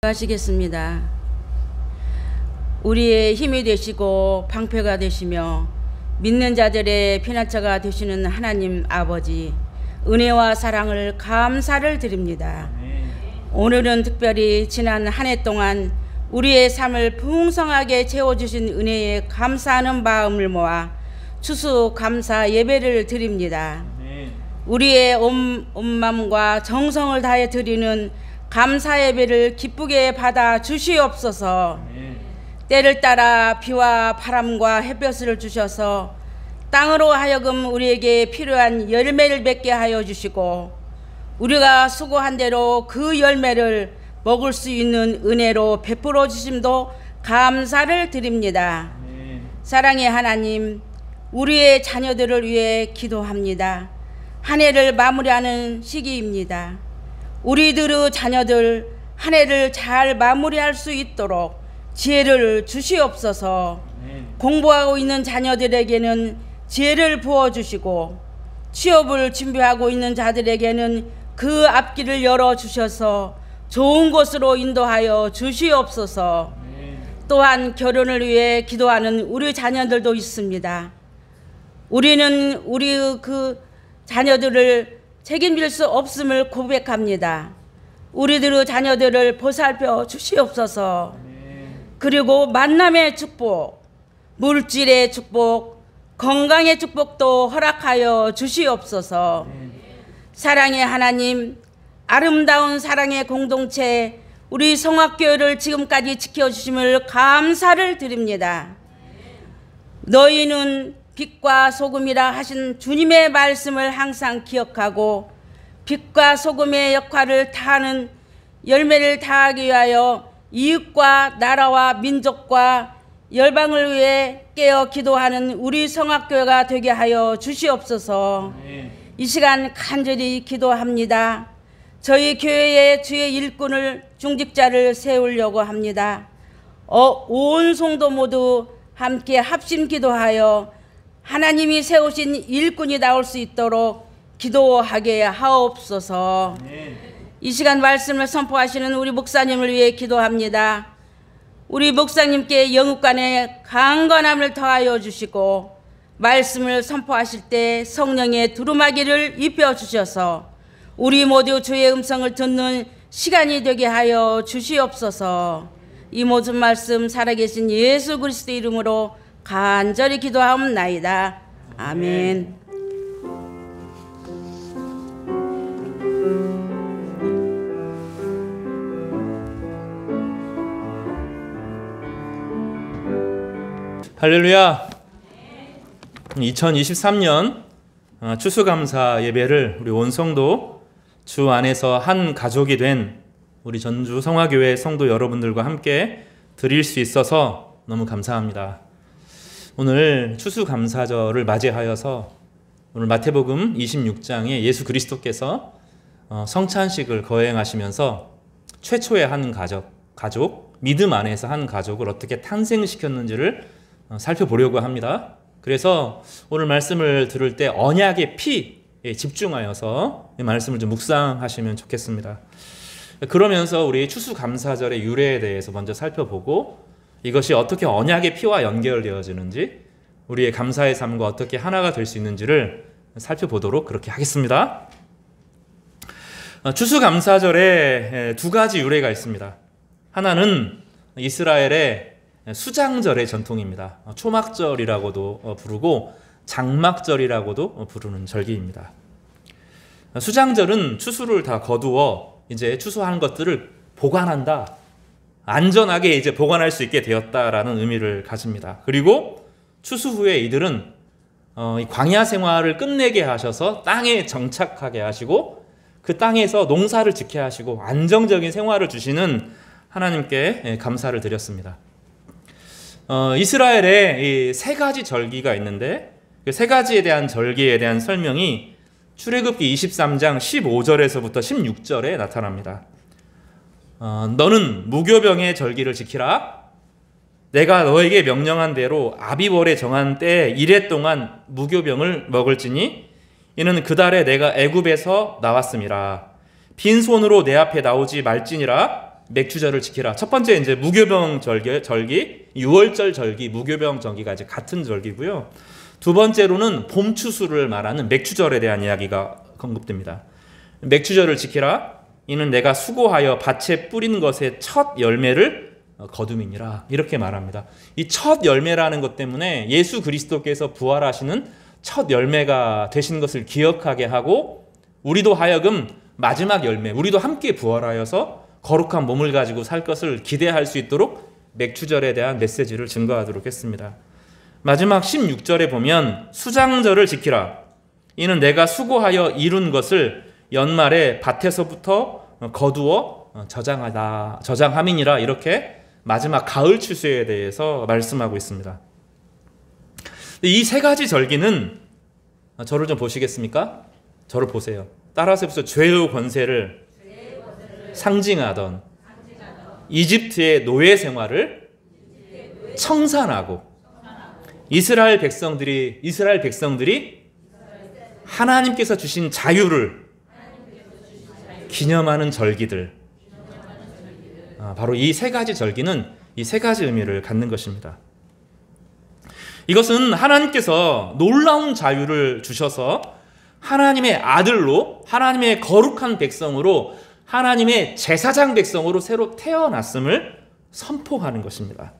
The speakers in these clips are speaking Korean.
하시겠습니다. 우리의 힘이 되시고 방패가 되시며 믿는 자들의 피난처가 되시는 하나님 아버지, 은혜와 사랑을 감사를 드립니다. 오늘은 특별히 지난 한 해 동안 우리의 삶을 풍성하게 채워주신 은혜에 감사하는 마음을 모아 추수감사 예배를 드립니다. 우리의 온 마음과 정성을 다해 드리는 감사 예배를 기쁘게 받아 주시옵소서. 때를 따라 비와 바람과 햇볕을 주셔서 땅으로 하여금 우리에게 필요한 열매를 맺게 하여 주시고 우리가 수고한 대로 그 열매를 먹을 수 있는 은혜로 베풀어 주심도 감사를 드립니다. 사랑의 하나님, 우리의 자녀들을 위해 기도합니다. 한 해를 마무리하는 시기입니다. 우리들의 자녀들 한 해를 잘 마무리할 수 있도록 지혜를 주시옵소서. 공부하고 있는 자녀들에게는 지혜를 부어주시고 취업을 준비하고 있는 자들에게는 그 앞길을 열어주셔서 좋은 곳으로 인도하여 주시옵소서. 또한 결혼을 위해 기도하는 우리 자녀들도 있습니다. 우리는 우리 그 자녀들을 책임질 수 없음을 고백합니다. 우리들의 자녀들을 보살펴 주시옵소서. 그리고 만남의 축복, 물질의 축복, 건강의 축복도 허락하여 주시옵소서. 사랑의 하나님, 아름다운 사랑의 공동체 우리 성악교회를 지금까지 지켜주심을 감사를 드립니다. 너희는 빛과 소금이라 하신 주님의 말씀을 항상 기억하고 빛과 소금의 역할을 다하는 열매를 다하기 위하여 이웃과 나라와 민족과 열방을 위해 깨어 기도하는 우리 성악교회가 되게 하여 주시옵소서. 이 시간 간절히 기도합니다. 저희 교회에 주의 일꾼을 중직자를 세우려고 합니다. 온 성도 모두 함께 합심 기도하여 하나님이 세우신 일꾼이 나올 수 있도록 기도하게 하옵소서. 이 시간 말씀을 선포하시는 우리 목사님을 위해 기도합니다. 우리 목사님께 영육간의 강건함을 더하여 주시고 말씀을 선포하실 때 성령의 두루마기를 입혀주셔서 우리 모두 주의 음성을 듣는 시간이 되게 하여 주시옵소서. 이 모든 말씀 살아계신 예수 그리스도 이름으로 간절히 기도하옵나이다. 아멘. 할렐루야. 2023년 추수감사 예배를 우리 온 성도 주 안에서 한 가족이 된 우리 전주 성화교회 성도 여러분들과 함께 드릴 수 있어서 너무 감사합니다. 오늘 추수감사절을 맞이하여서 오늘 마태복음 26장에 예수 그리스도께서 성찬식을 거행하시면서 최초의 한 가족, 믿음 안에서 한 가족을 어떻게 탄생시켰는지를 살펴보려고 합니다. 그래서 오늘 말씀을 들을 때 언약의 피에 집중하여서 이 말씀을 좀 묵상하시면 좋겠습니다. 그러면서 우리 추수감사절의 유래에 대해서 먼저 살펴보고 이것이 어떻게 언약의 피와 연결되어지는지 우리의 감사의 삶과 어떻게 하나가 될 수 있는지를 살펴보도록 그렇게 하겠습니다. 추수감사절에 두 가지 유래가 있습니다. 하나는 이스라엘의 수장절의 전통입니다. 초막절이라고도 부르고 장막절이라고도 부르는 절기입니다. 수장절은 추수를 다 거두어 이제 추수한 것들을 보관한다. 안전하게 이제 보관할 수 있게 되었다라는 의미를 가집니다. 그리고 추수 후에 이들은 이 광야 생활을 끝내게 하셔서 땅에 정착하게 하시고 그 땅에서 농사를 짓게 하시고 안정적인 생활을 주시는 하나님께 감사를 드렸습니다. 이스라엘에 이 세 가지 절기가 있는데 그 세 가지에 대한 절기에 대한 설명이 출애굽기 23장 15절에서부터 16절에 나타납니다. 너는 무교병의 절기를 지키라. 내가 너에게 명령한 대로 아비월에 정한 때에 이래 동안 무교병을 먹을지니 이는 그 달에 내가 애굽에서 나왔음이라. 빈손으로 내 앞에 나오지 말지니라. 맥주절을 지키라. 첫 번째 이제 무교병 절기, 유월절 절기, 무교병 절기가 이제 같은 절기고요. 두 번째로는 봄 추수를 말하는 맥주절에 대한 이야기가 언급됩니다. 맥주절을 지키라. 이는 내가 수고하여 밭에 뿌린 것의 첫 열매를 거둠이니라. 이렇게 말합니다. 이 첫 열매라는 것 때문에 예수 그리스도께서 부활하시는 첫 열매가 되신 것을 기억하게 하고 우리도 하여금 마지막 열매, 우리도 함께 부활하여서 거룩한 몸을 가지고 살 것을 기대할 수 있도록 맥주절에 대한 메시지를 증거하도록 했습니다. 마지막 16절에 보면 수장절을 지키라. 이는 내가 수고하여 이룬 것을 연말에 밭에서부터 거두어 저장함이니라. 이렇게 마지막 가을 추수에 대해서 말씀하고 있습니다. 이 세 가지 절기는 저를 좀 보시겠습니까? 저를 보세요. 따라서 해보세요. 죄의 권세를 상징하던 이집트의 노예 생활을 청산하고 이스라엘 백성들이 하나님께서 주신 자유를 기념하는 절기들, 바로 이 세 가지 절기는 이 세 가지 의미를 갖는 것입니다. 이것은 하나님께서 놀라운 자유를 주셔서 하나님의 아들로, 하나님의 거룩한 백성으로, 하나님의 제사장 백성으로 새로 태어났음을 선포하는 것입니다.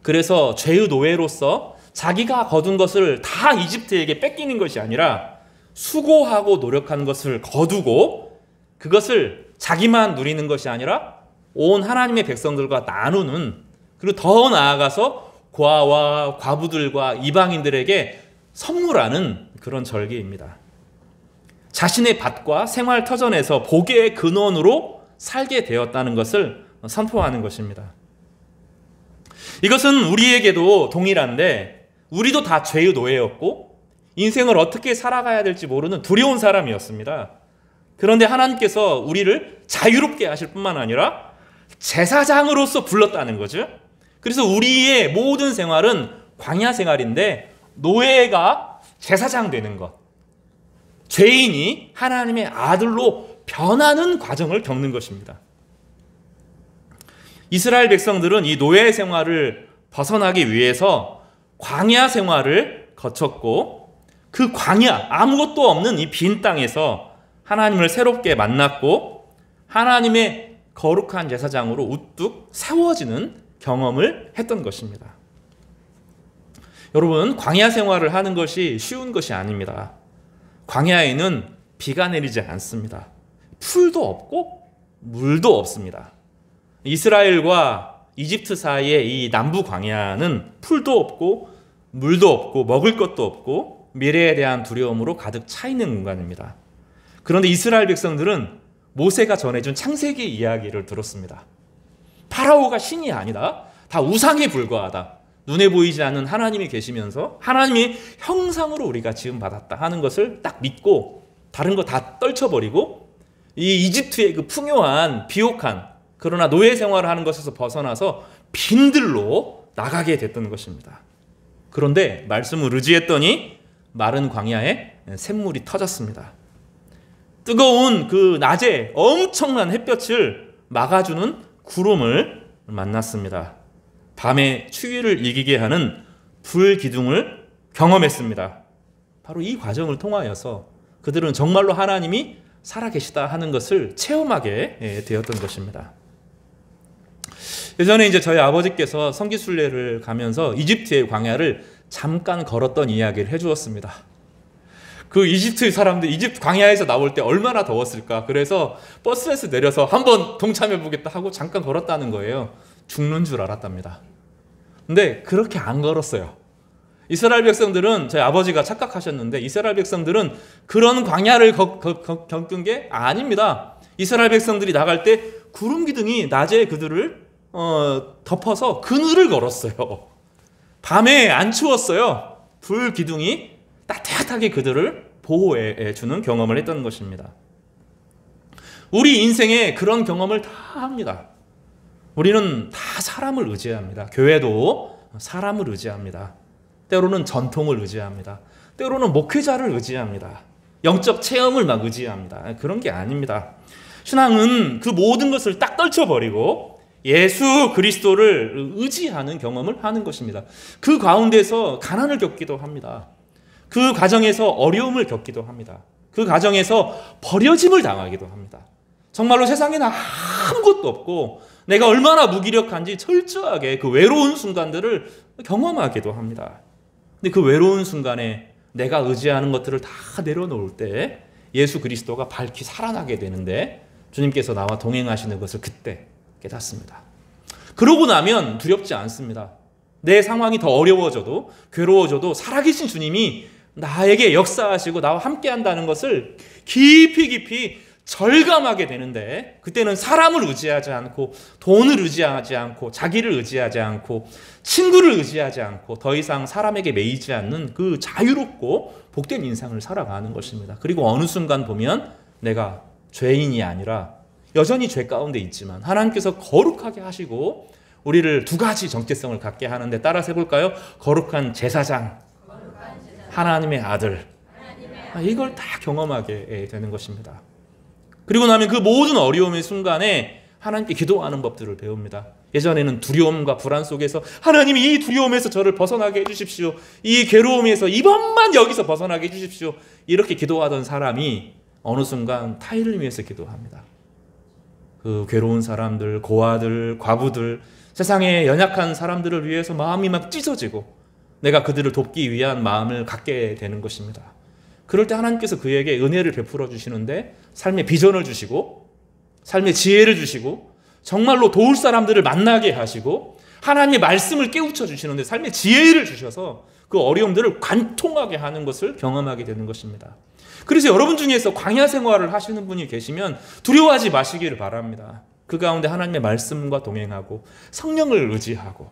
그래서 죄의 노예로서 자기가 거둔 것을 다 이집트에게 뺏기는 것이 아니라 수고하고 노력한 것을 거두고 그것을 자기만 누리는 것이 아니라 온 하나님의 백성들과 나누는, 그리고 더 나아가서 고아와 과부들과 이방인들에게 선물하는 그런 절기입니다. 자신의 밭과 생활 터전에서 복의 근원으로 살게 되었다는 것을 선포하는 것입니다. 이것은 우리에게도 동일한데 우리도 다 죄의 노예였고 인생을 어떻게 살아가야 될지 모르는 두려운 사람이었습니다. 그런데 하나님께서 우리를 자유롭게 하실 뿐만 아니라 제사장으로서 불렀다는 거죠. 그래서 우리의 모든 생활은 광야 생활인데 노예가 제사장 되는 것, 죄인이 하나님의 아들로 변하는 과정을 겪는 것입니다. 이스라엘 백성들은 이 노예 생활을 벗어나기 위해서 광야 생활을 거쳤고 그 광야, 아무것도 없는 이 빈 땅에서 하나님을 새롭게 만났고 하나님의 거룩한 제사장으로 우뚝 세워지는 경험을 했던 것입니다. 여러분, 광야 생활을 하는 것이 쉬운 것이 아닙니다. 광야에는 비가 내리지 않습니다. 풀도 없고 물도 없습니다. 이스라엘과 이집트 사이의 이 남부 광야는 풀도 없고 물도 없고 먹을 것도 없고 미래에 대한 두려움으로 가득 차 있는 공간입니다. 그런데 이스라엘 백성들은 모세가 전해준 창세기 이야기를 들었습니다. 파라오가 신이 아니다. 다 우상에 불과하다. 눈에 보이지 않는 하나님이 계시면서 하나님의 형상으로 우리가 지음받았다 하는 것을 딱 믿고 다른 거 다 떨쳐버리고 이 이집트의 그 풍요한 비옥한 그러나 노예 생활을 하는 것에서 벗어나서 빈들로 나가게 됐던 것입니다. 그런데 말씀을 의지했더니 마른 광야에 샘물이 터졌습니다. 뜨거운 그 낮에 엄청난 햇볕을 막아주는 구름을 만났습니다. 밤의 추위를 이기게 하는 불기둥을 경험했습니다. 바로 이 과정을 통하여서 그들은 정말로 하나님이 살아계시다 하는 것을 체험하게 되었던 것입니다. 예전에 이제 저희 아버지께서 성기순례를 가면서 이집트의 광야를 잠깐 걸었던 이야기를 해주었습니다. 그 이집트 사람들, 이집트 광야에서 나올 때 얼마나 더웠을까. 그래서 버스에서 내려서 한번 동참해보겠다 하고 잠깐 걸었다는 거예요. 죽는 줄 알았답니다. 근데 그렇게 안 걸었어요. 이스라엘 백성들은, 저희 아버지가 착각하셨는데 이스라엘 백성들은 그런 광야를 겪은 게 아닙니다. 이스라엘 백성들이 나갈 때 구름 기둥이 낮에 그들을 덮어서 그늘을 걸었어요. 밤에 안 추웠어요. 불 기둥이 따뜻하게 그들을 보호해 주는 경험을 했던 것입니다. 우리 인생에 그런 경험을 다 합니다. 우리는 다 사람을 의지합니다. 교회도 사람을 의지합니다. 때로는 전통을 의지합니다. 때로는 목회자를 의지합니다. 영적 체험을 막 의지합니다. 그런 게 아닙니다. 신앙은 그 모든 것을 딱 떨쳐버리고 예수 그리스도를 의지하는 경험을 하는 것입니다. 그 가운데서 가난을 겪기도 합니다. 그 과정에서 어려움을 겪기도 합니다. 그 과정에서 버려짐을 당하기도 합니다. 정말로 세상에는 아무것도 없고 내가 얼마나 무기력한지 철저하게 그 외로운 순간들을 경험하기도 합니다. 근데 그 외로운 순간에 내가 의지하는 것들을 다 내려놓을 때 예수 그리스도가 밝히 살아나게 되는데 주님께서 나와 동행하시는 것을 그때 깨닫습니다. 그러고 나면 두렵지 않습니다. 내 상황이 더 어려워져도 괴로워져도 살아계신 주님이 나에게 역사하시고 나와 함께 한다는 것을 깊이 절감하게 되는데 그때는 사람을 의지하지 않고 돈을 의지하지 않고 자기를 의지하지 않고 친구를 의지하지 않고 더 이상 사람에게 매이지 않는 그 자유롭고 복된 인생을 살아가는 것입니다. 그리고 어느 순간 보면 내가 죄인이 아니라 여전히 죄 가운데 있지만 하나님께서 거룩하게 하시고 우리를 두 가지 정체성을 갖게 하는데 따라서 해볼까요? 거룩한 제사장, 하나님의 아들. 이걸 다 경험하게 되는 것입니다. 그리고 나면 그 모든 어려움의 순간에 하나님께 기도하는 법들을 배웁니다. 예전에는 두려움과 불안 속에서 하나님이 이 두려움에서 저를 벗어나게 해주십시오. 이 괴로움에서 이번만 여기서 벗어나게 해주십시오. 이렇게 기도하던 사람이 어느 순간 타인을 위해서 기도합니다. 그 괴로운 사람들, 고아들, 과부들, 세상에 연약한 사람들을 위해서 마음이 막 찢어지고 내가 그들을 돕기 위한 마음을 갖게 되는 것입니다. 그럴 때 하나님께서 그에게 은혜를 베풀어 주시는데 삶의 비전을 주시고 삶의 지혜를 주시고 정말로 도울 사람들을 만나게 하시고 하나님의 말씀을 깨우쳐 주시는데 삶의 지혜를 주셔서 그 어려움들을 관통하게 하는 것을 경험하게 되는 것입니다. 그래서 여러분 중에서 광야 생활을 하시는 분이 계시면 두려워하지 마시기를 바랍니다. 그 가운데 하나님의 말씀과 동행하고 성령을 의지하고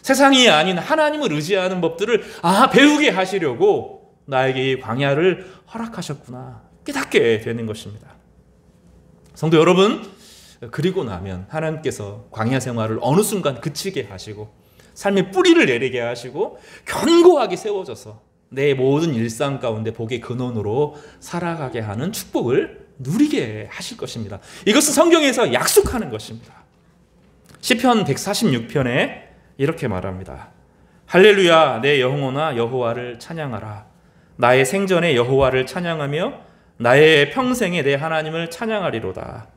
세상이 아닌 하나님을 의지하는 법들을 배우게 하시려고 나에게 이 광야를 허락하셨구나 깨닫게 되는 것입니다. 성도 여러분, 그리고 나면 하나님께서 광야 생활을 어느 순간 그치게 하시고 삶의 뿌리를 내리게 하시고 견고하게 세워져서 내 모든 일상 가운데 복의 근원으로 살아가게 하는 축복을 누리게 하실 것입니다. 이것은 성경에서 약속하는 것입니다. 시편 146편에 이렇게 말합니다. 할렐루야, 내 영혼아 여호와를 찬양하라. 나의 생전에 여호와를 찬양하며 나의 평생에 내 하나님을 찬양하리로다.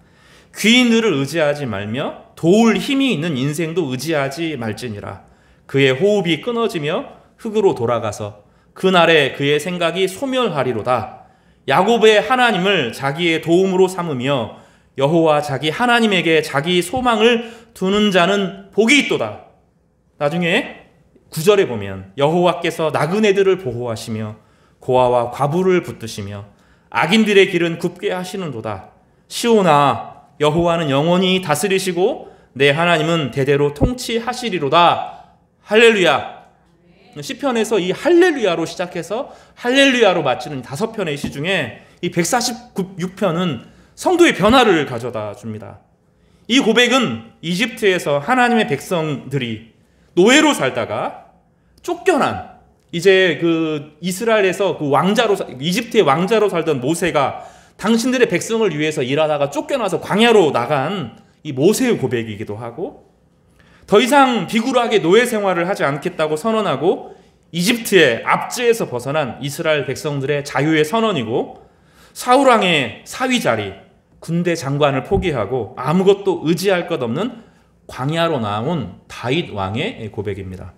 귀인들을 의지하지 말며 도울 힘이 있는 인생도 의지하지 말지니라. 그의 호흡이 끊어지며 흙으로 돌아가서 그날에 그의 생각이 소멸하리로다. 야곱의 하나님을 자기의 도움으로 삼으며 여호와 자기 하나님에게 자기 소망을 두는 자는 복이 있도다. 나중에 9절에 보면 여호와께서 나그네들을 보호하시며 고아와 과부를 붙드시며 악인들의 길은 굽게 하시는도다. 시온아, 여호와는 영원히 다스리시고 내 하나님은 대대로 통치하시리로다. 할렐루야. 시편에서 이 할렐루야로 시작해서 할렐루야로 마치는 5편의 시 중에 이 146편은 성도의 변화를 가져다 줍니다. 이 고백은 이집트에서 하나님의 백성들이 노예로 살다가 쫓겨난 이제 그 이스라엘에서 그 왕자로 이집트의 왕자로 살던 모세가 당신들의 백성을 위해서 일하다가 쫓겨나서 광야로 나간 이 모세의 고백이기도 하고 더 이상 비굴하게 노예 생활을 하지 않겠다고 선언하고 이집트의 압제에서 벗어난 이스라엘 백성들의 자유의 선언이고 사울왕의 사위 자리, 군대 장관을 포기하고 아무것도 의지할 것 없는 광야로 나온 다윗 왕의 고백입니다.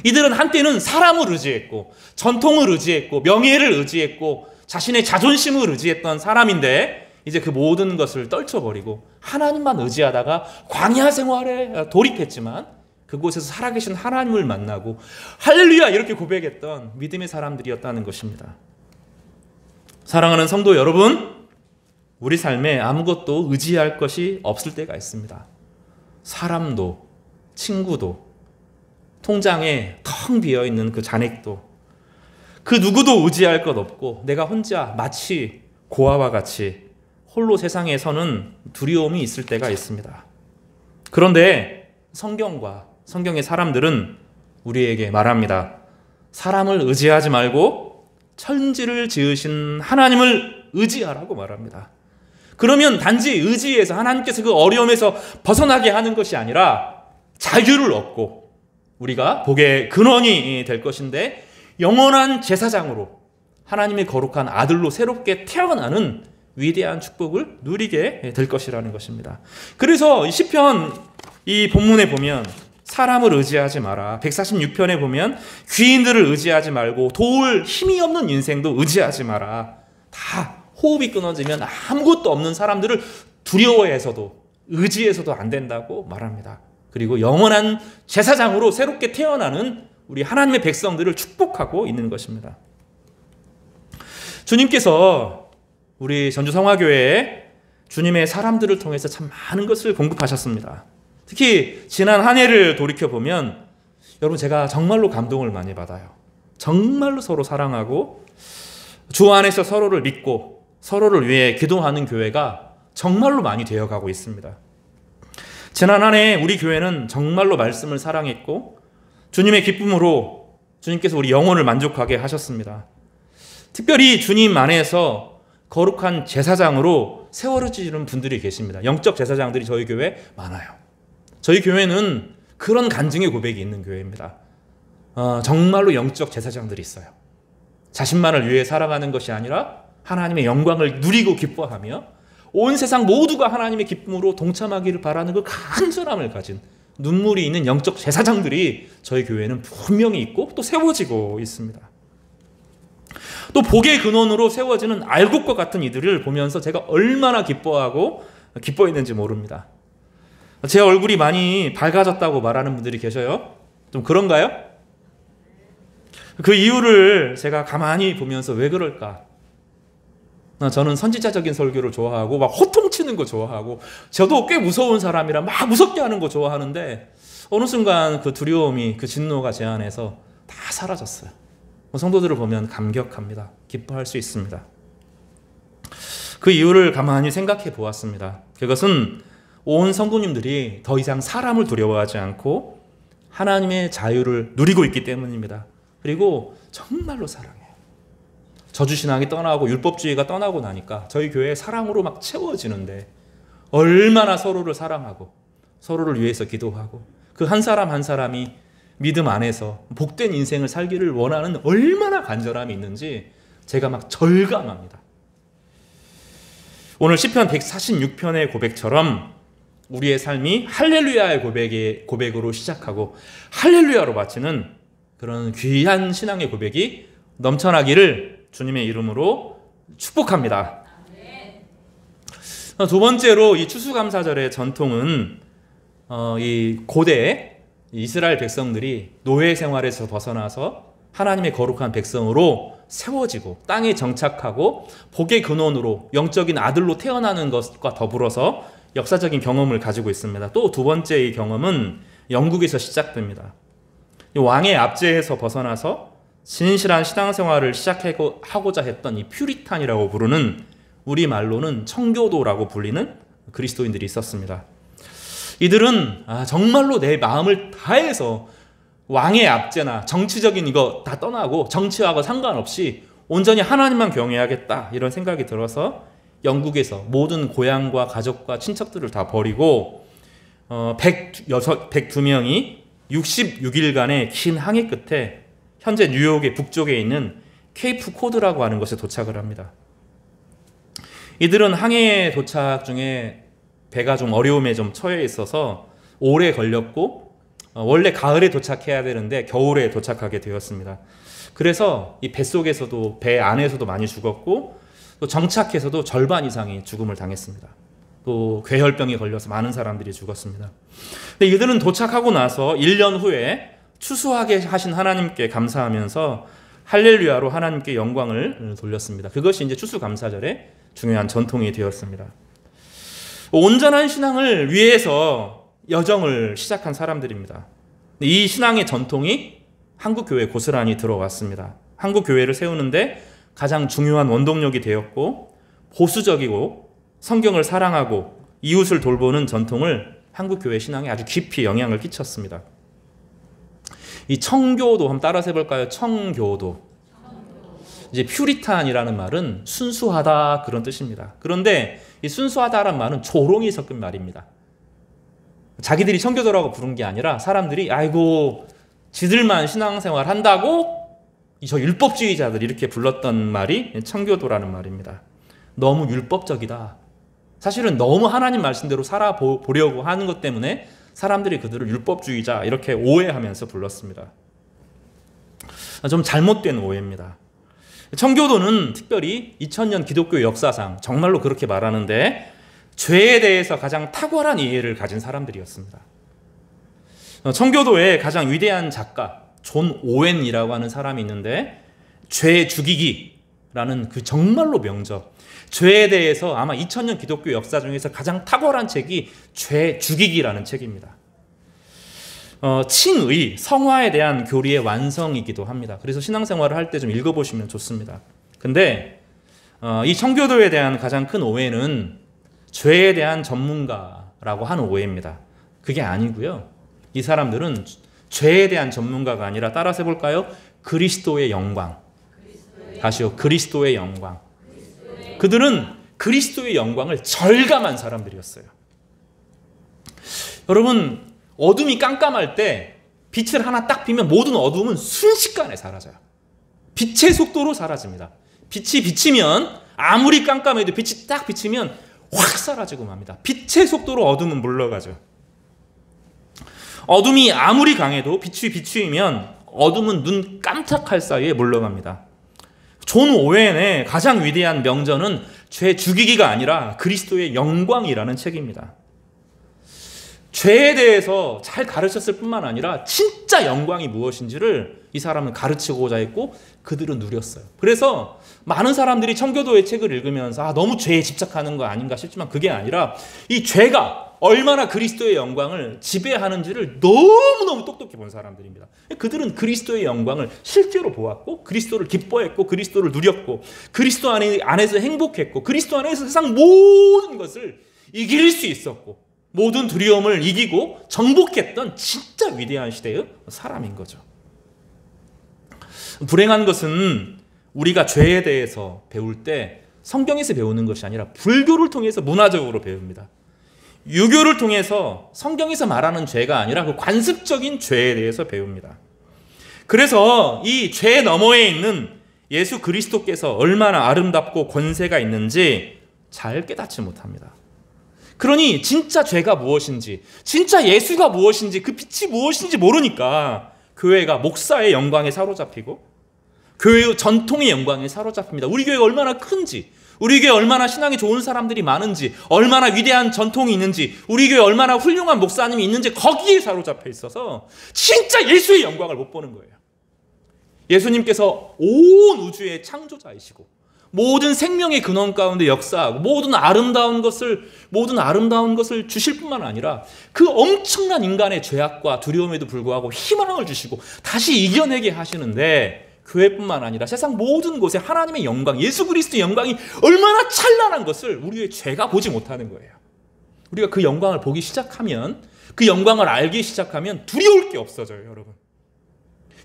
이들은 한때는 사람을 의지했고 전통을 의지했고 명예를 의지했고 자신의 자존심을 의지했던 사람인데 이제 그 모든 것을 떨쳐버리고 하나님만 의지하다가 광야 생활에 돌입했지만 그곳에서 살아계신 하나님을 만나고 할렐루야 이렇게 고백했던 믿음의 사람들이었다는 것입니다. 사랑하는 성도 여러분, 우리 삶에 아무것도 의지할 것이 없을 때가 있습니다. 사람도, 친구도, 통장에 텅 비어있는 그 잔액도, 그 누구도 의지할 것 없고 내가 혼자 마치 고아와 같이 홀로 세상에 서는 두려움이 있을 때가 있습니다. 그런데 성경과 성경의 사람들은 우리에게 말합니다. 사람을 의지하지 말고 천지를 지으신 하나님을 의지하라고 말합니다. 그러면 단지 의지해서 하나님께서 그 어려움에서 벗어나게 하는 것이 아니라 자유를 얻고 우리가 복의 근원이 될 것인데 영원한 제사장으로 하나님의 거룩한 아들로 새롭게 태어나는 위대한 축복을 누리게 될 것이라는 것입니다. 그래서 시편 이 본문에 보면 사람을 의지하지 마라. 146편에 보면 귀인들을 의지하지 말고 도울 힘이 없는 인생도 의지하지 마라. 다 호흡이 끊어지면 아무것도 없는 사람들을 두려워해서도 의지해서도 안 된다고 말합니다. 그리고 영원한 제사장으로 새롭게 태어나는 우리 하나님의 백성들을 축복하고 있는 것입니다. 주님께서 우리 전주성화교회에 주님의 사람들을 통해서 참 많은 것을 공급하셨습니다. 특히 지난 한 해를 돌이켜보면 여러분 제가 정말로 감동을 많이 받아요. 정말로 서로 사랑하고 주 안에서 서로를 믿고 서로를 위해 기도하는 교회가 정말로 많이 되어가고 있습니다. 지난 한 해 우리 교회는 정말로 말씀을 사랑했고 주님의 기쁨으로 주님께서 우리 영혼을 만족하게 하셨습니다. 특별히 주님 안에서 거룩한 제사장으로 세워지는 분들이 계십니다. 영적 제사장들이 저희 교회에 많아요. 저희 교회는 그런 간증의 고백이 있는 교회입니다. 정말로 영적 제사장들이 있어요. 자신만을 위해 살아가는 것이 아니라 하나님의 영광을 누리고 기뻐하며 온 세상 모두가 하나님의 기쁨으로 동참하기를 바라는 그 간절함을 가진 눈물이 있는 영적 제사장들이 저희 교회는 분명히 있고 또 세워지고 있습니다. 또 복의 근원으로 세워지는 알곡과 같은 이들을 보면서 제가 얼마나 기뻐했는지 모릅니다. 제 얼굴이 많이 밝아졌다고 말하는 분들이 계셔요. 좀 그런가요? 그 이유를 제가 가만히 보면서 왜 그럴까? 저는 선지자적인 설교를 좋아하고 막 호통치는 거 좋아하고 저도 꽤 무서운 사람이라 막 무섭게 하는 거 좋아하는데 어느 순간 그 두려움이 그 진노가 제 안에서 다 사라졌어요. 성도들을 보면 감격합니다. 기뻐할 수 있습니다. 그 이유를 가만히 생각해 보았습니다. 그것은 온 성도님들이 더 이상 사람을 두려워하지 않고 하나님의 자유를 누리고 있기 때문입니다. 그리고 정말로 사랑해요. 저주신앙이 떠나고 율법주의가 떠나고 나니까 저희 교회에 사랑으로 막 채워지는데 얼마나 서로를 사랑하고 서로를 위해서 기도하고 그 한 사람 한 사람이 믿음 안에서 복된 인생을 살기를 원하는 얼마나 간절함이 있는지 제가 막 절감합니다. 오늘 시편 146편의 고백처럼 우리의 삶이 할렐루야의 고백으로 시작하고 할렐루야로 마치는 그런 귀한 신앙의 고백이 넘쳐나기를 주님의 이름으로 축복합니다. 두 번째로 이 추수감사절의 전통은 이 고대 이스라엘 백성들이 노예 생활에서 벗어나서 하나님의 거룩한 백성으로 세워지고 땅에 정착하고 복의 근원으로 영적인 아들로 태어나는 것과 더불어서 역사적인 경험을 가지고 있습니다. 또 두 번째 이 경험은 영국에서 시작됩니다. 왕의 압제에서 벗어나서 진실한 신앙생활을 시작하고자 했던 이 퓨리탄이라고 부르는 우리말로는 청교도라고 불리는 그리스도인들이 있었습니다. 이들은 정말로 내 마음을 다해서 왕의 압제나 정치적인 이거 다 떠나고 정치하고 상관없이 온전히 하나님만 경외하겠다 이런 생각이 들어서 영국에서 모든 고향과 가족과 친척들을 다 버리고 102명이 66일간의 긴 항해 끝에 현재 뉴욕의 북쪽에 있는 케이프 코드라고 하는 곳에 도착을 합니다. 이들은 항해 도착 중에 배가 좀 어려움에 좀 처해 있어서 오래 걸렸고 원래 가을에 도착해야 되는데 겨울에 도착하게 되었습니다. 그래서 이 뱃속에서도 배 안에서도 많이 죽었고 또 정착해서도 절반 이상이 죽음을 당했습니다. 또 괴혈병에 걸려서 많은 사람들이 죽었습니다. 근데 이들은 도착하고 나서 1년 후에 추수하게 하신 하나님께 감사하면서 할렐루야로 하나님께 영광을 돌렸습니다. 그것이 이제 추수감사절의 중요한 전통이 되었습니다. 온전한 신앙을 위해서 여정을 시작한 사람들입니다. 이 신앙의 전통이 한국교회에 고스란히 들어왔습니다. 한국교회를 세우는데 가장 중요한 원동력이 되었고 보수적이고 성경을 사랑하고 이웃을 돌보는 전통을 한국교회 신앙에 아주 깊이 영향을 끼쳤습니다. 이 청교도 한번 따라서 해볼까요? 청교도. 이제 퓨리탄이라는 말은 순수하다 그런 뜻입니다. 그런데 이 순수하다란 말은 조롱이 섞인 말입니다. 자기들이 청교도라고 부른 게 아니라 사람들이 아이고 지들만 신앙생활 한다고 저 율법주의자들이 이렇게 불렀던 말이 청교도라는 말입니다. 너무 율법적이다. 사실은 너무 하나님 말씀대로 살아보려고 하는 것 때문에 사람들이 그들을 율법주의자 이렇게 오해하면서 불렀습니다. 좀 잘못된 오해입니다. 청교도는 특별히 2000년 기독교 역사상 정말로 그렇게 말하는데 죄에 대해서 가장 탁월한 이해를 가진 사람들이었습니다. 청교도의 가장 위대한 작가 존 오웬이라고 하는 사람이 있는데 죄 죽이기라는 그 정말로 명작, 죄에 대해서 아마 2000년 기독교 역사 중에서 가장 탁월한 책이 죄 죽이기라는 책입니다. 칭의, 성화에 대한 교리의 완성이기도 합니다. 그래서 신앙생활을 할 때 좀 읽어보시면 좋습니다. 근데 이 청교도에 대한 가장 큰 오해는 죄에 대한 전문가라고 하는 오해입니다. 그게 아니고요. 이 사람들은 죄에 대한 전문가가 아니라 따라서 해볼까요? 그리스도의 영광. 다시요. 그리스도의 영광. 그들은 그리스도의 영광을 절감한 사람들이었어요. 여러분, 어둠이 깜깜할 때 빛을 하나 딱 비면 모든 어둠은 순식간에 사라져요. 빛의 속도로 사라집니다. 빛이 비치면 아무리 깜깜해도 빛이 딱 비치면 확 사라지고 맙니다. 빛의 속도로 어둠은 물러가죠. 어둠이 아무리 강해도 빛이 비추이면 어둠은 눈 깜짝할 사이에 물러갑니다. 존 오웬의 가장 위대한 명전은 죄 죽이기가 아니라 그리스도의 영광이라는 책입니다. 죄에 대해서 잘 가르쳤을 뿐만 아니라 진짜 영광이 무엇인지를 이 사람은 가르치고자 했고 그들은 누렸어요. 그래서 많은 사람들이 청교도의 책을 읽으면서 너무 죄에 집착하는 거 아닌가 싶지만 그게 아니라 이 죄가 얼마나 그리스도의 영광을 지배하는지를 너무너무 똑똑히 본 사람들입니다. 그들은 그리스도의 영광을 실제로 보았고 그리스도를 기뻐했고 그리스도를 누렸고 그리스도 안에서 행복했고 그리스도 안에서 세상 모든 것을 이길 수 있었고 모든 두려움을 이기고 정복했던 진짜 위대한 시대의 사람인 거죠. 불행한 것은 우리가 죄에 대해서 배울 때 성경에서 배우는 것이 아니라 불교를 통해서 문화적으로 배웁니다. 유교를 통해서 성경에서 말하는 죄가 아니라 그 관습적인 죄에 대해서 배웁니다. 그래서 이 죄 너머에 있는 예수 그리스도께서 얼마나 아름답고 권세가 있는지 잘 깨닫지 못합니다. 그러니 진짜 죄가 무엇인지, 진짜 예수가 무엇인지, 그 빛이 무엇인지 모르니까 교회가 목사의 영광에 사로잡히고 교회의 전통의 영광에 사로잡힙니다. 우리 교회가 얼마나 큰지, 우리 교회에 얼마나 신앙이 좋은 사람들이 많은지, 얼마나 위대한 전통이 있는지, 우리 교회에 얼마나 훌륭한 목사님이 있는지 거기에 사로잡혀 있어서 진짜 예수의 영광을 못 보는 거예요. 예수님께서 온 우주의 창조자이시고 모든 생명의 근원 가운데 역사하고 모든 아름다운 것을 주실 뿐만 아니라 그 엄청난 인간의 죄악과 두려움에도 불구하고 희망을 주시고 다시 이겨내게 하시는데 교회뿐만 아니라 세상 모든 곳에 하나님의 영광, 예수 그리스도의 영광이 얼마나 찬란한 것을 우리의 죄가 보지 못하는 거예요. 우리가 그 영광을 보기 시작하면, 그 영광을 알기 시작하면 두려울 게 없어져요, 여러분.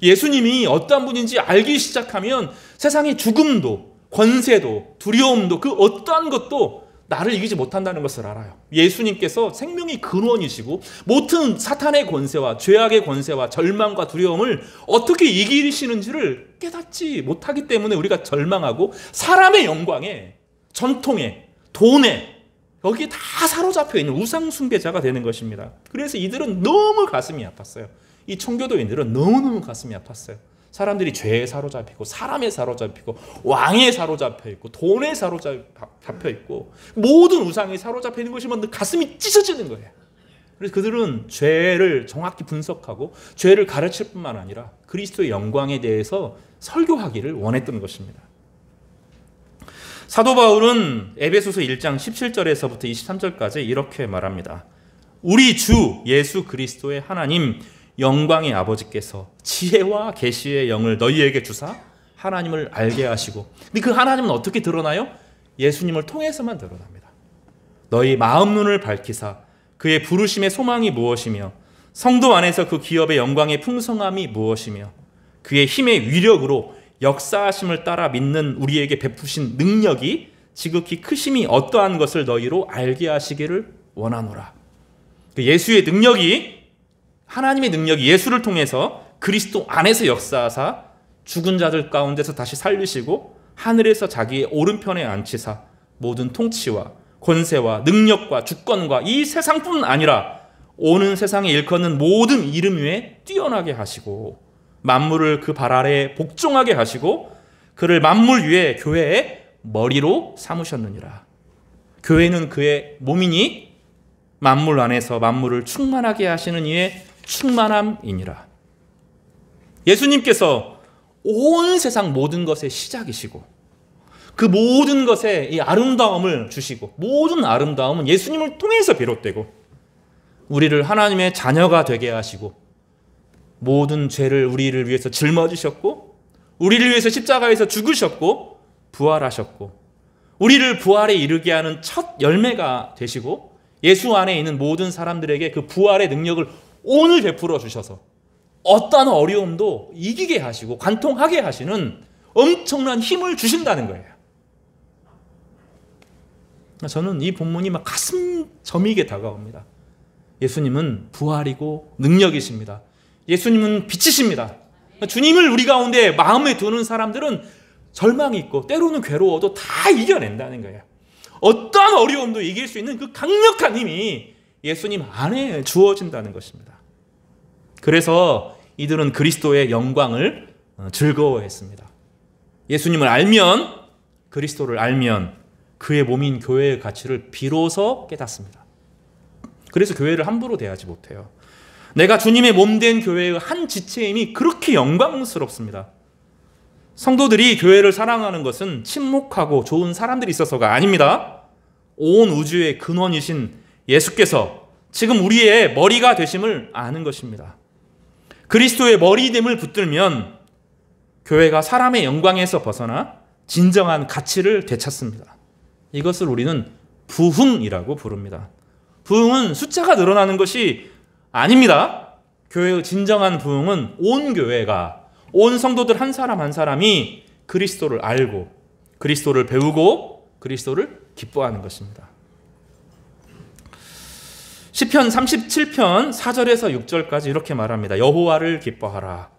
예수님이 어떠한 분인지 알기 시작하면 세상의 죽음도, 권세도, 두려움도, 그 어떠한 것도 나를 이기지 못한다는 것을 알아요. 예수님께서 생명의 근원이시고 모든 사탄의 권세와 죄악의 권세와 절망과 두려움을 어떻게 이기시는지를 깨닫지 못하기 때문에 우리가 절망하고 사람의 영광에, 전통에, 돈에 여기에 다 사로잡혀 있는 우상 숭배자가 되는 것입니다. 그래서 이들은 너무 가슴이 아팠어요. 이 청교도인들은 너무너무 가슴이 아팠어요. 사람들이 죄에 사로잡히고 사람에 사로잡히고 왕에 사로잡혀 있고 돈에 사로잡혀 있고 모든 우상에 사로잡혀 있는 것이면 가슴이 찢어지는 거예요. 그래서 그들은 죄를 정확히 분석하고 죄를 가르칠 뿐만 아니라 그리스도의 영광에 대해서 설교하기를 원했던 것입니다. 사도 바울은 에베소서 1장 17절에서부터 23절까지 이렇게 말합니다. 우리 주 예수 그리스도의 하나님 영광의 아버지께서 지혜와 계시의 영을 너희에게 주사 하나님을 알게 하시고, 근데 그 하나님은 어떻게 드러나요? 예수님을 통해서만 드러납니다. 너희 마음 눈을 밝히사 그의 부르심의 소망이 무엇이며 성도 안에서 그 기업의 영광의 풍성함이 무엇이며 그의 힘의 위력으로 역사하심을 따라 믿는 우리에게 베푸신 능력이 지극히 크심이 어떠한 것을 너희로 알게 하시기를 원하노라. 예수의 능력이, 하나님의 능력이 예수를 통해서 그리스도 안에서 역사하사 죽은 자들 가운데서 다시 살리시고 하늘에서 자기의 오른편에 앉히사 모든 통치와 권세와 능력과 주권과 이 세상뿐 아니라 오는 세상에 일컫는 모든 이름 위에 뛰어나게 하시고 만물을 그 발 아래에 복종하게 하시고 그를 만물 위에 교회의 머리로 삼으셨느니라. 교회는 그의 몸이니 만물 안에서 만물을 충만하게 하시는 이의 충만함이니라. 예수님께서 온 세상 모든 것의 시작이시고 그 모든 것에 이 아름다움을 주시고 모든 아름다움은 예수님을 통해서 비롯되고 우리를 하나님의 자녀가 되게 하시고 모든 죄를 우리를 위해서 짊어지셨고 우리를 위해서 십자가에서 죽으셨고 부활하셨고 우리를 부활에 이르게 하는 첫 열매가 되시고 예수 안에 있는 모든 사람들에게 그 부활의 능력을 오늘 베풀어 주셔서 어떠한 어려움도 이기게 하시고 관통하게 하시는 엄청난 힘을 주신다는 거예요. 저는 이 본문이 막 가슴 저미게 다가옵니다. 예수님은 부활이고 능력이십니다. 예수님은 빛이십니다. 주님을 우리 가운데 마음에 두는 사람들은 절망이 있고 때로는 괴로워도 다 이겨낸다는 거예요. 어떠한 어려움도 이길 수 있는 그 강력한 힘이 예수님 안에 주어진다는 것입니다. 그래서 이들은 그리스도의 영광을 즐거워했습니다. 예수님을 알면, 그리스도를 알면 그의 몸인 교회의 가치를 비로소 깨닫습니다. 그래서 교회를 함부로 대하지 못해요. 내가 주님의 몸된 교회의 한 지체임이 그렇게 영광스럽습니다. 성도들이 교회를 사랑하는 것은 침묵하고 좋은 사람들이 있어서가 아닙니다. 온 우주의 근원이신 예수께서 지금 우리의 머리가 되심을 아는 것입니다. 그리스도의 머리됨을 붙들면 교회가 사람의 영광에서 벗어나 진정한 가치를 되찾습니다. 이것을 우리는 부흥이라고 부릅니다. 부흥은 숫자가 늘어나는 것이 아닙니다. 교회의 진정한 부흥은 온 교회가, 온 성도들 한 사람 한 사람이 그리스도를 알고 그리스도를 배우고 그리스도를 기뻐하는 것입니다. 시편 37편 4절에서 6절까지 이렇게 말합니다. 여호와를 기뻐하라.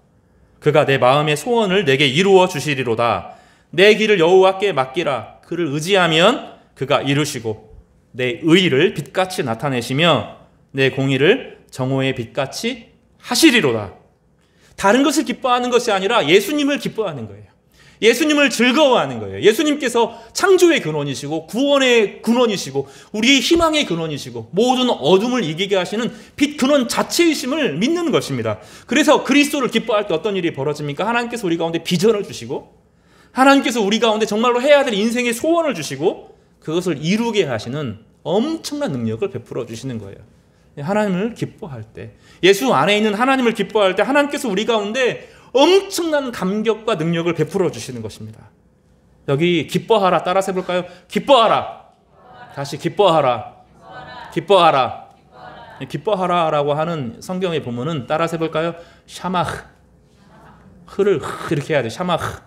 그가 내 마음의 소원을 내게 이루어 주시리로다. 내 길을 여호와께 맡기라. 그를 의지하면 그가 이루시고 내 의를 빛같이 나타내시며 내 공의를 정오의 빛같이 하시리로다. 다른 것을 기뻐하는 것이 아니라 예수님을 기뻐하는 거예요. 예수님을 즐거워하는 거예요. 예수님께서 창조의 근원이시고 구원의 근원이시고 우리의 희망의 근원이시고 모든 어둠을 이기게 하시는 빛 근원 자체이심을 믿는 것입니다. 그래서 그리스도를 기뻐할 때 어떤 일이 벌어집니까? 하나님께서 우리 가운데 비전을 주시고 하나님께서 우리 가운데 정말로 해야 될 인생의 소원을 주시고 그것을 이루게 하시는 엄청난 능력을 베풀어 주시는 거예요. 하나님을 기뻐할 때, 예수 안에 있는 하나님을 기뻐할 때 하나님께서 우리 가운데 엄청난 감격과 능력을 베풀어 주시는 것입니다. 여기 기뻐하라 따라서 해볼까요? 기뻐하라. 다시 기뻐하라. 기뻐하라. 기뻐하라라고 하는 성경의 본문은 따라서 해볼까요? 샤마흐. 흐를 이렇게 해야 돼요. 샤마흐.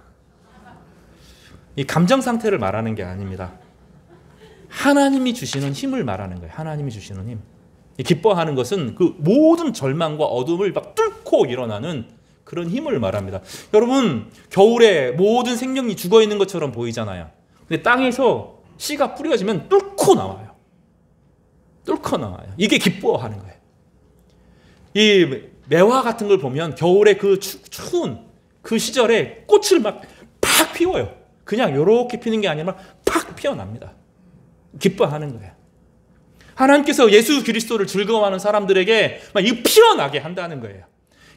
이 감정 상태를 말하는 게 아닙니다. 하나님이 주시는 힘을 말하는 거예요. 하나님이 주시는 힘. 기뻐하는 것은 그 모든 절망과 어둠을 막 뚫고 일어나는 그런 힘을 말합니다. 여러분, 겨울에 모든 생명이 죽어 있는 것처럼 보이잖아요. 근데 땅에서 씨가 뿌려지면 뚫고 나와요. 뚫고 나와요. 이게 기뻐하는 거예요. 이 매화 같은 걸 보면 겨울에 그 추운 그 시절에 꽃을 막 팍 피워요. 그냥 요렇게 피는 게 아니라 팍 피어납니다. 기뻐하는 거예요. 하나님께서 예수 그리스도를 즐거워하는 사람들에게 막 이 피어나게 한다는 거예요.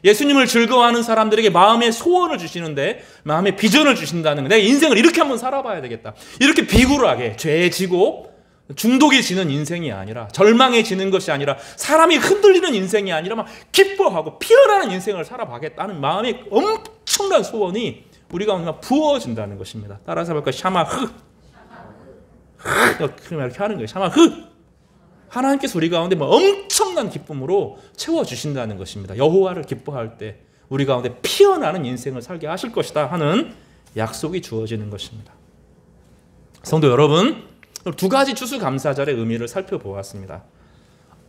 예수님을 즐거워하는 사람들에게 마음의 소원을 주시는데 마음의 비전을 주신다는 거예요. 내 인생을 이렇게 한번 살아봐야 되겠다. 이렇게 비굴하게 죄에 지고 중독이 지는 인생이 아니라 절망해지는 것이 아니라 사람이 흔들리는 인생이 아니라 막 기뻐하고 피어나는 인생을 살아가겠다는 마음의 엄청난 소원이 우리 가운데 부어진다는 것입니다. 따라서 볼까요? 샤마흐. 이렇게 하는 거예요. 샤마흐. 하나님께서 우리 가운데 엄청난 기쁨으로 채워주신다는 것입니다. 여호와를 기뻐할 때 우리 가운데 피어나는 인생을 살게 하실 것이다 하는 약속이 주어지는 것입니다. 성도 여러분, 두 가지 추수감사절의 의미를 살펴보았습니다.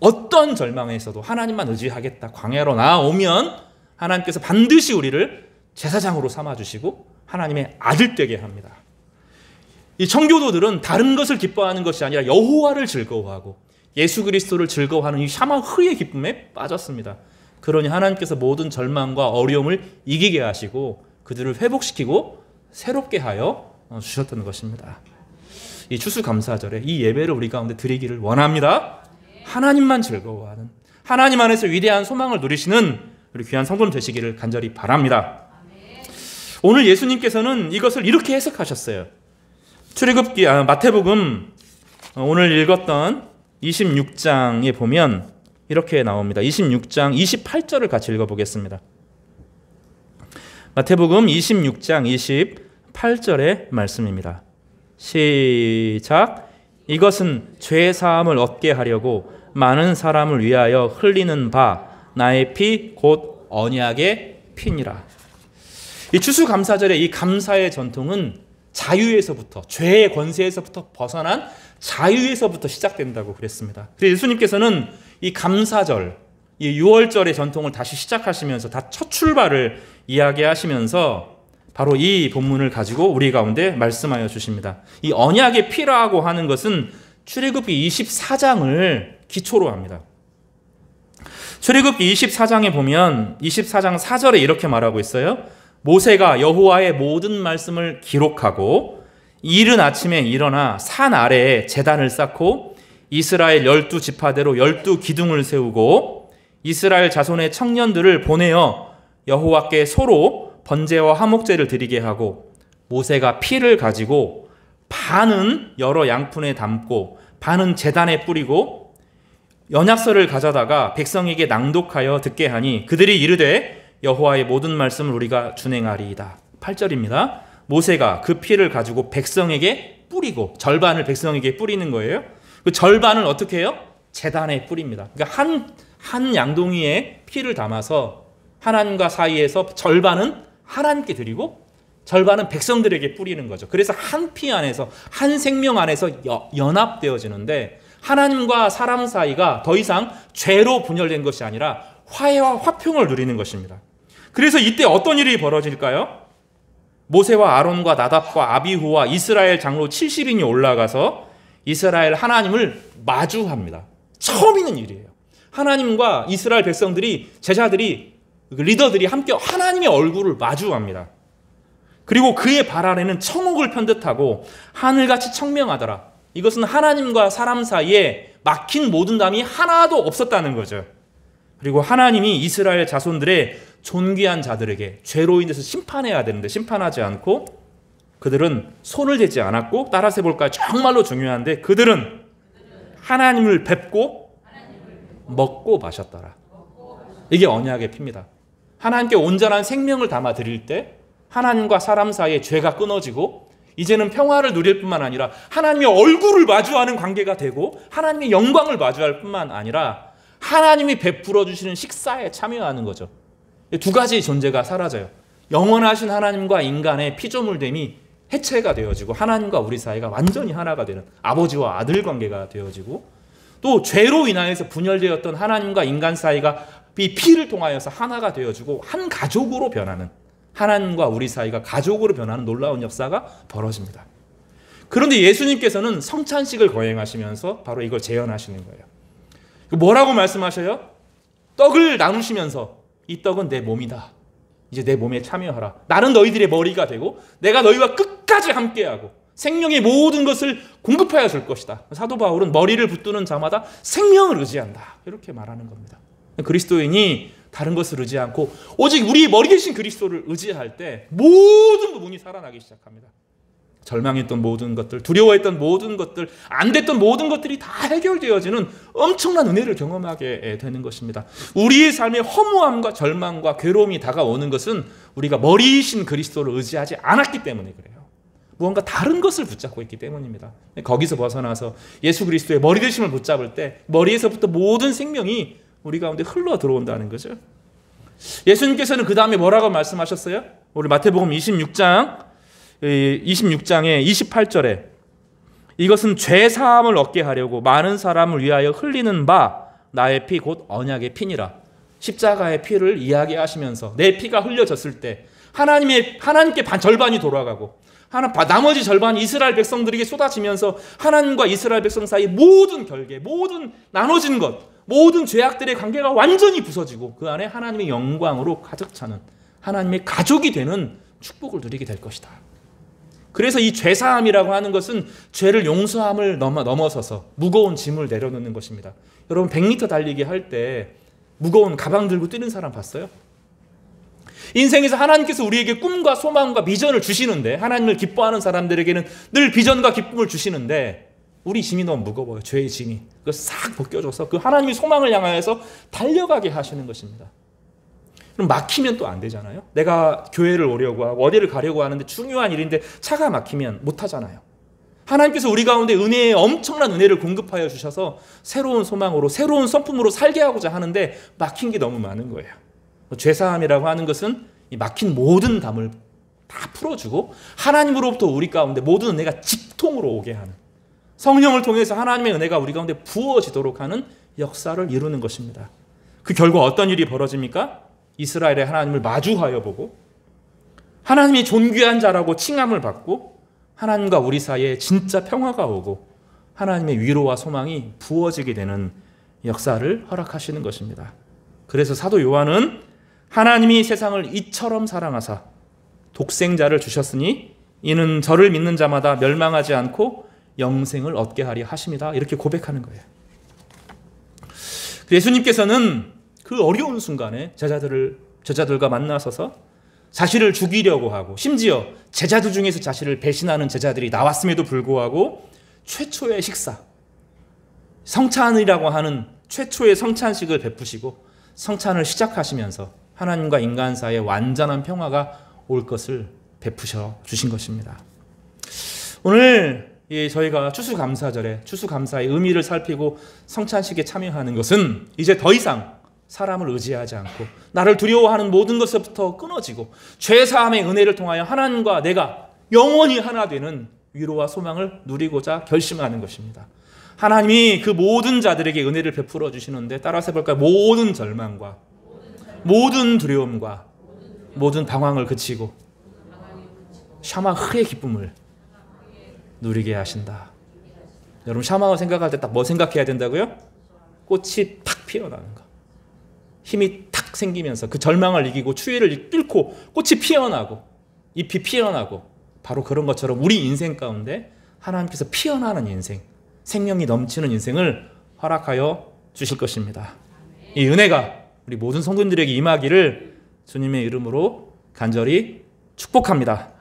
어떤 절망에서도 하나님만 의지하겠다, 광야로 나아오면 하나님께서 반드시 우리를 제사장으로 삼아주시고 하나님의 아들 되게 합니다. 이 청교도들은 다른 것을 기뻐하는 것이 아니라 여호와를 즐거워하고 예수 그리스도를 즐거워하는 이 샤마흐의 기쁨에 빠졌습니다. 그러니 하나님께서 모든 절망과 어려움을 이기게 하시고 그들을 회복시키고 새롭게 하여 주셨던 것입니다. 이 추수감사절에 이 예배를 우리 가운데 드리기를 원합니다. 하나님만 즐거워하는, 하나님 안에서 위대한 소망을 누리시는 우리 귀한 성도님 되시기를 간절히 바랍니다. 오늘 예수님께서는 이것을 이렇게 해석하셨어요. 출애굽기 마태복음 오늘 읽었던 26장에 보면 이렇게 나옵니다. 26장 28절을 같이 읽어보겠습니다. 마태복음 26장 28절의 말씀입니다. 시작. 이것은 죄 사함을 얻게 하려고 많은 사람을 위하여 흘리는 바 나의 피 곧 언약의 피니라. 이 추수감사절의 이 감사의 전통은 자유에서부터, 죄의 권세에서부터 벗어난 자유에서부터 시작된다고 그랬습니다. 그래서 예수님께서는 이 감사절, 이 6월절의 전통을 다시 시작하시면서 다 첫 출발을 이야기하시면서 바로 이 본문을 가지고 우리 가운데 말씀하여 주십니다. 이 언약의 피라고 하는 것은 출애굽기 24장을 기초로 합니다. 출애굽기 24장에 보면 24장 4절에 이렇게 말하고 있어요. 모세가 여호와의 모든 말씀을 기록하고 이른 아침에 일어나 산 아래에 제단을 쌓고 이스라엘 12지파대로 12기둥을 세우고 이스라엘 자손의 청년들을 보내어 여호와께 소로 번제와 화목제를 드리게 하고 모세가 피를 가지고 반은 여러 양푼에 담고 반은 제단에 뿌리고 연약서를 가져다가 백성에게 낭독하여 듣게 하니 그들이 이르되 여호와의 모든 말씀을 우리가 준행하리이다. 8절입니다. 모세가 그 피를 가지고 백성에게 뿌리고, 절반을 백성에게 뿌리는 거예요. 그 절반을 어떻게 해요? 제단에 뿌립니다. 그러니까 한 양동이에 피를 담아서 하나님과 사이에서 절반은 하나님께 드리고 절반은 백성들에게 뿌리는 거죠. 그래서 한 피 안에서, 한 생명 안에서 연합되어지는데 하나님과 사람 사이가 더 이상 죄로 분열된 것이 아니라 화해와 화평을 누리는 것입니다. 그래서 이때 어떤 일이 벌어질까요? 모세와 아론과 나답과 아비후와 이스라엘 장로 70인이 올라가서 이스라엘 하나님을 마주합니다. 처음 있는 일이에요. 하나님과 이스라엘 백성들이, 제자들이, 리더들이 함께 하나님의 얼굴을 마주합니다. 그리고 그의 발 아래는 청옥을 편듯하고 하늘같이 청명하더라. 이것은 하나님과 사람 사이에 막힌 모든 담이 하나도 없었다는 거죠. 그리고 하나님이 이스라엘 자손들의 존귀한 자들에게 죄로 인해서 심판해야 되는데 심판하지 않고 그들은 손을 대지 않았고, 따라서 해볼까요? 정말로 중요한데 그들은 하나님을 뵙고 먹고 마셨더라. 이게 언약의 피입니다. 하나님께 온전한 생명을 담아 드릴 때 하나님과 사람 사이에 죄가 끊어지고 이제는 평화를 누릴 뿐만 아니라 하나님의 얼굴을 마주하는 관계가 되고 하나님의 영광을 마주할 뿐만 아니라 하나님이 베풀어 주시는 식사에 참여하는 거죠. 두 가지 존재가 사라져요. 영원하신 하나님과 인간의 피조물됨이 해체가 되어지고 하나님과 우리 사이가 완전히 하나가 되는 아버지와 아들 관계가 되어지고, 또 죄로 인하여서 분열되었던 하나님과 인간 사이가 이 피를 통하여서 하나가 되어지고 한 가족으로 변하는, 하나님과 우리 사이가 가족으로 변하는 놀라운 역사가 벌어집니다. 그런데 예수님께서는 성찬식을 거행하시면서 바로 이걸 재현하시는 거예요. 뭐라고 말씀하셔요? 떡을 나누시면서 이 떡은 내 몸이다. 이제 내 몸에 참여하라. 나는 너희들의 머리가 되고 내가 너희와 끝까지 함께하고 생명의 모든 것을 공급하여 줄 것이다. 사도 바울은 머리를 붙드는 자마다 생명을 의지한다. 이렇게 말하는 겁니다. 그리스도인이 다른 것을 의지 않고 오직 우리 머리 대신 그리스도를 의지할 때 모든 부분이 살아나기 시작합니다. 절망했던 모든 것들, 두려워했던 모든 것들, 안 됐던 모든 것들이 다 해결되어지는 엄청난 은혜를 경험하게 되는 것입니다. 우리의 삶에 허무함과 절망과 괴로움이 다가오는 것은 우리가 머리이신 그리스도를 의지하지 않았기 때문에 그래요. 무언가 다른 것을 붙잡고 있기 때문입니다. 거기서 벗어나서 예수 그리스도의 머리 되심을 붙잡을 때 머리에서부터 모든 생명이 우리 가운데 흘러 들어온다는 거죠. 예수님께서는 그 다음에 뭐라고 말씀하셨어요? 우리 마태복음 26장의 28절에 이것은 죄 사함을 얻게 하려고 많은 사람을 위하여 흘리는 바 나의 피 곧 언약의 피니라. 십자가의 피를 이야기하시면서 내 피가 흘려졌을 때 하나님께 절반이 돌아가고 나머지 절반이 이스라엘 백성들에게 쏟아지면서 하나님과 이스라엘 백성 사이 모든 결계, 모든 나눠진 것, 모든 죄악들의 관계가 완전히 부서지고 그 안에 하나님의 영광으로 가득 차는 하나님의 가족이 되는 축복을 누리게 될 것이다. 그래서 이 죄사함이라고 하는 것은 죄를 용서함을 넘어서서 무거운 짐을 내려놓는 것입니다. 여러분 100m 달리기 할 때 무거운 가방 들고 뛰는 사람 봤어요? 인생에서 하나님께서 우리에게 꿈과 소망과 비전을 주시는데, 하나님을 기뻐하는 사람들에게는 늘 비전과 기쁨을 주시는데 우리 짐이 너무 무거워요. 죄의 짐이. 그걸 싹 벗겨줘서 그 하나님의 소망을 향하여서 달려가게 하시는 것입니다. 그럼 막히면 또 안 되잖아요. 내가 교회를 오려고 하고 어디를 가려고 하는데 중요한 일인데 차가 막히면 못 하잖아요. 하나님께서 우리 가운데 엄청난 은혜를 공급하여 주셔서 새로운 소망으로, 새로운 성품으로 살게 하고자 하는데 막힌 게 너무 많은 거예요. 죄사함이라고 하는 것은 이 막힌 모든 담을 다 풀어주고 하나님으로부터 우리 가운데 모든 은혜가 직통으로 오게 하는, 성령을 통해서 하나님의 은혜가 우리 가운데 부어지도록 하는 역사를 이루는 것입니다. 그 결과 어떤 일이 벌어집니까? 이스라엘의 하나님을 마주하여 보고 하나님이 존귀한 자라고 칭함을 받고 하나님과 우리 사이에 진짜 평화가 오고 하나님의 위로와 소망이 부어지게 되는 역사를 허락하시는 것입니다. 그래서 사도 요한은 하나님이 세상을 이처럼 사랑하사 독생자를 주셨으니 이는 저를 믿는 자마다 멸망하지 않고 영생을 얻게 하려 하심이다, 이렇게 고백하는 거예요. 예수님께서는 그 어려운 순간에 제자들과 만나서서 자신을 죽이려고 하고, 심지어 제자들 중에서 자신을 배신하는 제자들이 나왔음에도 불구하고 최초의 식사, 성찬이라고 하는 최초의 성찬식을 베푸시고 성찬을 시작하시면서 하나님과 인간 사이에 완전한 평화가 올 것을 베푸셔 주신 것입니다. 오늘 저희가 추수감사절에 추수감사의 의미를 살피고 성찬식에 참여하는 것은 이제 더 이상 사람을 의지하지 않고 나를 두려워하는 모든 것에서부터 끊어지고 죄사함의 은혜를 통하여 하나님과 내가 영원히 하나 되는 위로와 소망을 누리고자 결심하는 것입니다. 하나님이 그 모든 자들에게 은혜를 베풀어 주시는데, 따라서 해볼까요? 모든 절망과 모든 두려움과 모든 방황을 그치고 샤마흐의 기쁨을 누리게 하신다. 여러분 샤마흐 생각할 때 딱 뭐 생각해야 된다고요? 꽃이 탁 피어나는 거, 힘이 탁 생기면서 그 절망을 이기고 추위를 뚫고 꽃이 피어나고 잎이 피어나고, 바로 그런 것처럼 우리 인생 가운데 하나님께서 피어나는 인생, 생명이 넘치는 인생을 허락하여 주실 것입니다. 이 은혜가 우리 모든 성도님들에게 임하기를 주님의 이름으로 간절히 축복합니다.